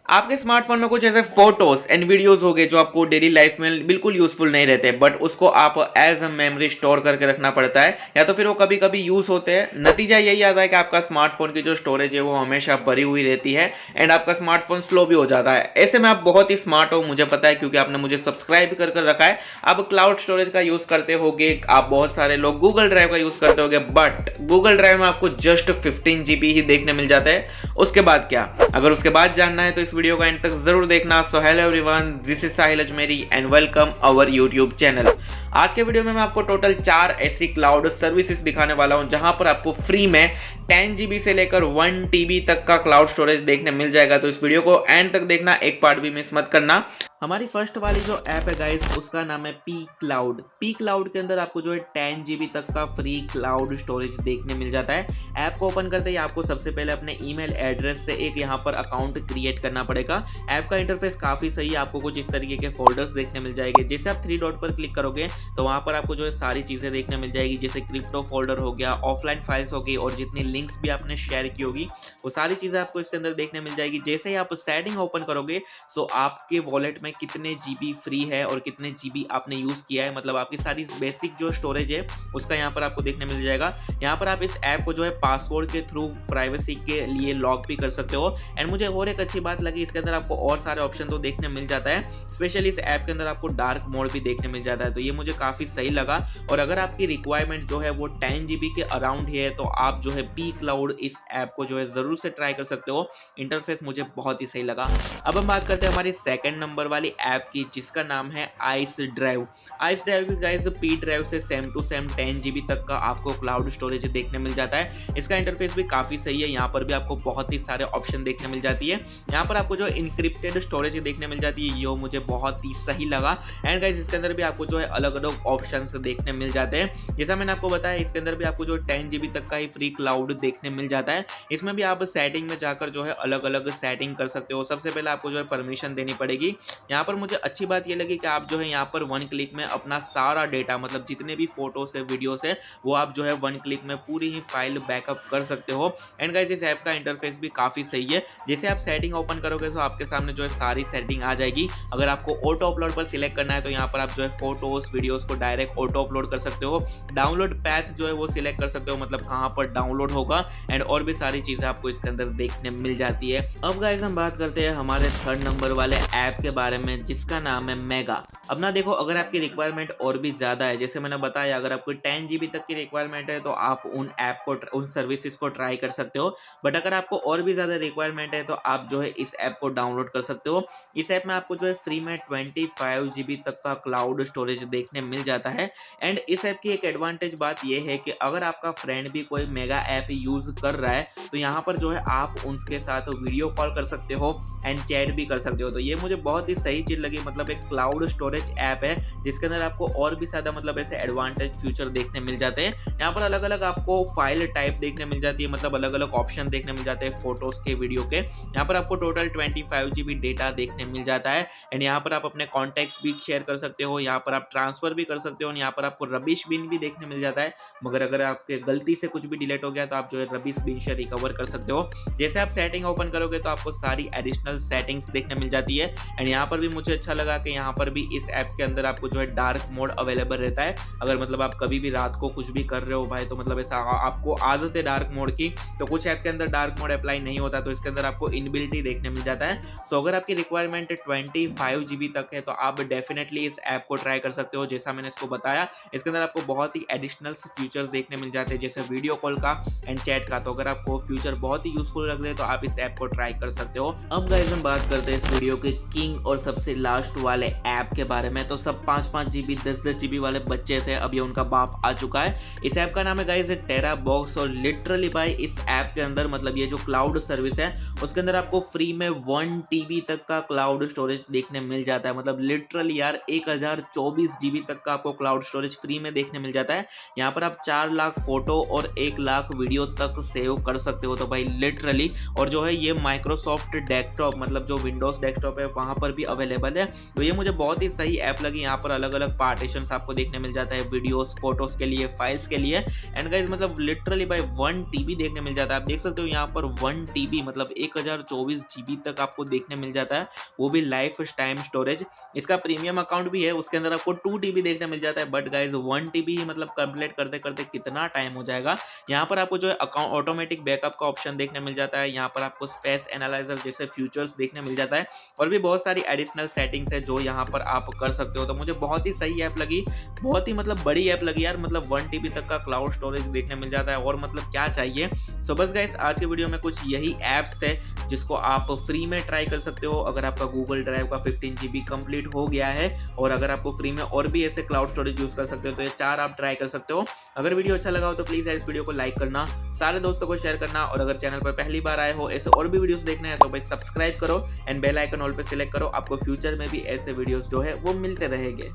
आपके स्मार्टफोन में कुछ ऐसे फोटोज एंड वीडियोस हो गए जो आपको डेली लाइफ में बिल्कुल यूजफुल नहीं रहते, बट उसको आप एज अ मेमोरी स्टोर करके रखना पड़ता है, या तो फिर वो कभी कभी यूज होते हैं। नतीजा यही आता है कि आपका स्मार्टफोन की जो स्टोरेज है वो हमेशा भरी हुई रहती है एंड आपका स्मार्टफोन स्लो भी हो जाता है। ऐसे में आप बहुत ही स्मार्ट हो, मुझे पता है, क्योंकि आपने मुझे सब्सक्राइब कर रखा है। आप क्लाउड स्टोरेज का यूज करते होगे, आप बहुत सारे लोग गूगल ड्राइव का यूज करते होगे, बट गूगल ड्राइव में आपको जस्ट 15 GB ही देखने मिल जाता है। उसके बाद क्या? अगर उसके बाद जानना है तो इस वीडियो का एंड तक जरूर देखना। So hello everyone, this is Sahil Ajmeri and welcome our YouTube channel. आज के वीडियो में मैं आपको टोटल 4 ऐसी क्लाउड सर्विसेज दिखाने वाला हूं जहां पर आपको फ्री में 10 GB से लेकर 1 TB तक का क्लाउड स्टोरेज देखने मिल जाएगा। तो इस वीडियो को एंड तक देखना, एक पार्ट भी मिस मत करना। हमारी फर्स्ट वाली जो ऐप है गाइस, उसका नाम है पी क्लाउड। पी क्लाउड के अंदर आपको जो है 10 GB तक का फ्री क्लाउड स्टोरेज देखने मिल जाता है। ऐप को ओपन करते ही आपको सबसे पहले अपने ईमेल एड्रेस से एक यहाँ पर अकाउंट क्रिएट करना पड़ेगा। ऐप का इंटरफेस काफी सही है, आपको कुछ इस तरीके के फोल्डर्स देखने मिल जाएंगे। जैसे आप 3 डॉट पर क्लिक करोगे तो वहां पर आपको जो है सारी चीजें देखने मिल जाएगी, जैसे क्रिप्टो फोल्डर हो गया, ऑफलाइन फाइल्स हो गई, और जितनी लिंक्स भी आपने शेयर की होगी वो सारी चीजें आपको इसके अंदर देखने मिल जाएगी। जैसे ही आप सेटिंग ओपन करोगे तो आपके वॉलेट में कितने GB फ्री है और कितने GB आपने यूज किया है, मतलब आपकी सारी बेसिक जो स्टोरेज है उसका यहाँ पर आपको देखने मिल जाएगा। यहाँ पर आप इस ऐप को जो है पासवर्ड के थ्रू प्राइवेसी के लिए लॉक भी कर सकते हो। एंड मुझे और एक अच्छी बात लगी, इसके अंदर आपको और सारे ऑप्शन तो देखने मिल जाता है। स्पेशली इस ऐप के अंदर आपको डार्क मोड भी देखने मिल जाता है, तो ये मुझे काफी सही लगा। और अगर आपकी रिक्वायरमेंट जो है वो 10 GB के अराउंड ही है तो आप जो है पी क्लाउड इस ऐप को जो है जरूर से ट्राई कर सकते हो। इंटरफेस मुझे बहुत ही सही लगा। अब हम बात करते हैं हमारी सेकंड नंबर वाली ऐप की, जिसका नाम है ice drive. Ice drive guys P drive से सेम टू सेम 10 GB तक का आपको क्लाउड स्टोरेज देखने मिल जाता है। इसका इंटरफेस भी काफी सही है, यहाँ पर भी आपको बहुत ही सारे ऑप्शन देखने मिल जाती है। यहाँ पर आपको जो इनक्रिप्टेड स्टोरेज देखने मिल जाती है, ये मुझे बहुत ही सही लगा। एंड गाइस इसके अंदर भी आपको जो है अलग अलग ऑप्शंस देखने मिल जाते हैं। जैसा मैंने आपको बताया, इसके अंदर भी आपको जो 10 GB तक का ही फ्री क्लाउड देखने मिल जाता है। इसमें भी आप सेटिंग में जाकर जो है अलग अलग सेटिंग कर सकते हो। सबसे पहले आपको जो है परमिशन देनी पड़ेगी। यहाँ पर मुझे अच्छी बात ये लगी कि आप जो है यहाँ पर 1 क्लिक में अपना सारा डेटा, मतलब जितने भी फोटोज है, वीडियोस है, वो आप जो है 1 क्लिक में पूरी ही फाइल बैकअप कर सकते हो। एंड गाइस इस ऐप का इंटरफेस भी काफी सही है। जैसे आप सेटिंग ओपन करोगे तो आपके सामने जो है सारी सेटिंग आ जाएगी। अगर आपको ऑटो अपलोड पर सिलेक्ट करना है तो यहाँ पर आप जो है फोटोज वीडियोस को डायरेक्ट ऑटो अपलोड कर सकते हो। डाउनलोड पैथ जो है वो सिलेक्ट कर सकते हो, मतलब कहाँ पर डाउनलोड होगा, एंड और भी सारी चीजें आपको इसके अंदर देखने मिल जाती है। अब गाइस हम बात करते हैं हमारे थर्ड नंबर वाले ऐप के बारे में, जिसका नाम है मेगा। अब ना देखो, अगर आपकी रिक्वायरमेंट और भी ज्यादा है, जैसे मैंने बताया, अगर आपको 10 GB तक की रिक्वायरमेंट है तो आप उन ऐप को, उन सर्विसेज को ट्राई कर सकते हो। बट अगर आपको और भी ज्यादा रिक्वायरमेंट है तो आप जो है इस ऐप को डाउनलोड कर सकते हो। इस ऐप में आपको जो है फ्री में 25 GB तक का क्लाउड स्टोरेज देखने मिल जाता है। एंड इस ऐप की एक एडवांटेज बात यह है कि अगर आपका फ्रेंड भी कोई मेगा ऐप यूज कर रहा है तो यहाँ पर जो है आप उनके साथ वीडियो कॉल कर सकते हो एंड चैट भी कर सकते हो। तो ये मुझे बहुत ही सही चीज लगी, मतलब एक क्लाउड स्टोरेज ऐप है जिसके अंदर आपको और भी ज्यादा मतलब ऐसे एडवांटेज फीचर देखने मिल जाते हैं। यहाँ पर अलग अलग आपको फाइल टाइप देखने मिल जाती है, मतलब अलग अलग ऑप्शन देखने मिल जाते हैं फोटोज के, वीडियो के। यहाँ पर आपको टोटल 25 GB डेटा देखने मिल जाता है। एंड यहाँ पर आप अपने कॉन्टेक्ट्स भी शेयर कर सकते हो, यहाँ पर आप ट्रांसफर भी कर सकते हो। यहाँ पर आपको रबिश बिन भी देखने मिल जाता है, मगर अगर आपके गलती से कुछ भी डिलीट हो गया तो आप जो है रबिश बिन से रिकवर कर सकते हो। जैसे आप सेटिंग ओपन करोगे तो आपको सारी एडिशनल सेटिंग्स देखने मिल जाती है। एंड यहाँ पर भी मुझे अच्छा लगा कि यहाँ पर भी इस ऐप के अंदर आपको जो है डार्क मोड अवेलेबल रहता है। अगर मतलब आप कभी भी रात को कुछ भी कर रहे हो भाई, तो मतलब ऐसा आपको आदत है डार्क मोड की, तो कुछ ऐप के अंदर डार्क मोड अप्लाई नहीं होता, तो इसके अंदर आपको इनबिल्ट ही देखने मिल जाता है। सो अगर आपकी रिक्वायरमेंट 25 GB तक है तो आप डेफिनेटली इस ऐप को ट्राई कर सकते हो। जैसा मैंने इसको बताया, इसके अंदर आपको बहुत ही एडिशनल फीचर्स देखने मिल जाते हैं, जैसे वीडियो कॉल का एंड चैट का। तो अगर आपको फ्यूचर बहुत ही यूजफुल लग रहे हैं तो आप इस ऐप को ट्राई कर सकते हो। अब गाइस हम बात करते हैं इस वीडियो के किंग और सबसे लास्ट वाले ऐप के बारे में। तो सब 5-5 GB 10-10 GB वाले बच्चे थे, अब ये उनका बाप आ चुका है। इस ऐप का नाम है गाइस टेरा बॉक्स। और लिटरली भाई इस ऐप के अंदर, मतलब ये जो क्लाउड सर्विस है उसके अंदर आपको फ्री में 1 TB तक का क्लाउड स्टोरेज देखने मिल जाता है। मतलब लिटरली यार 1024 GB तक का आपको क्लाउड स्टोरेज फ्री में देखने मिल जाता है। यहाँ पर आप 4 लाख फोटो और 1 लाख वीडियो तक सेव कर सकते हो। तो भाई लिटरली, और जो है ये माइक्रोसॉफ्ट डेस्कटॉप, मतलब जो विंडोज डेस्कटॉप है वहां पर भी अवेलेबल है। तो ये मुझे बहुत ही सही ऐप लगी। यहाँ पर अलग अलग पार्टीशंस आपको देखने मिल जाता है, वीडियोस, फोटोज के लिए, फाइल्स के लिए। एंड गाइस मतलब लिटरली भाई 1 TB देखने मिल जाता है। आप देख सकते हो यहाँ पर 1 TB मतलब 1024 GB तक आपको देखने मिल जाता है, वो भी लाइफ टाइम स्टोरेज। इसका प्रीमियम अकाउंट भी है, उसके अंदर आपको 2 TB देखने मिल जाता है, बट गाइज 1 TB ही मतलब कंप्लीट करते करते कितना टाइम हो जाएगा। यहाँ पर आपको जो है अकाउंट ऑटोमेटिक बैकअप का ऑप्शन देखने मिल जाता है, यहाँ पर आपको स्पेस एनालाइजर जैसे फीचर्स देखने मिल जाता है, और भी बहुत सारी एडिशनल सेटिंग्स है जो यहाँ पर आप कर सकते हो। तो मुझे बहुत ही सही ऐप लगी, बहुत ही मतलब बड़ी ऐप लगी यार, मतलब 1 TB तक का क्लाउड स्टोरेज देखने मिल जाता है, और मतलब क्या चाहिए। सो बस गाइस आज के वीडियो में कुछ यही ऐप्स थे जिसको आप फ्री में ट्राई कर सकते हो अगर आपका गूगल ड्राइव का 15 GB कंप्लीट हो गया है, और अगर आपको फ्री में और भी ऐसे क्लाउड स्टोरेज यूज कर सकते हो तो ये 4 आप ट्राई कर सकते हो। अगर वीडियो अच्छा लगा हो तो प्लीज इस वीडियो को लाइक करना, सारे दोस्तों को शेयर करना, और अगर चैनल पर पहली बार आए हो ऐसे और भी वीडियोस देखने हैं तो भाई सब्सक्राइब करो एंड बेल आइकन ऑल पे सिलेक्ट करो, आपको फ्यूचर में भी ऐसे वीडियोस जो है वो मिलते रहेंगे।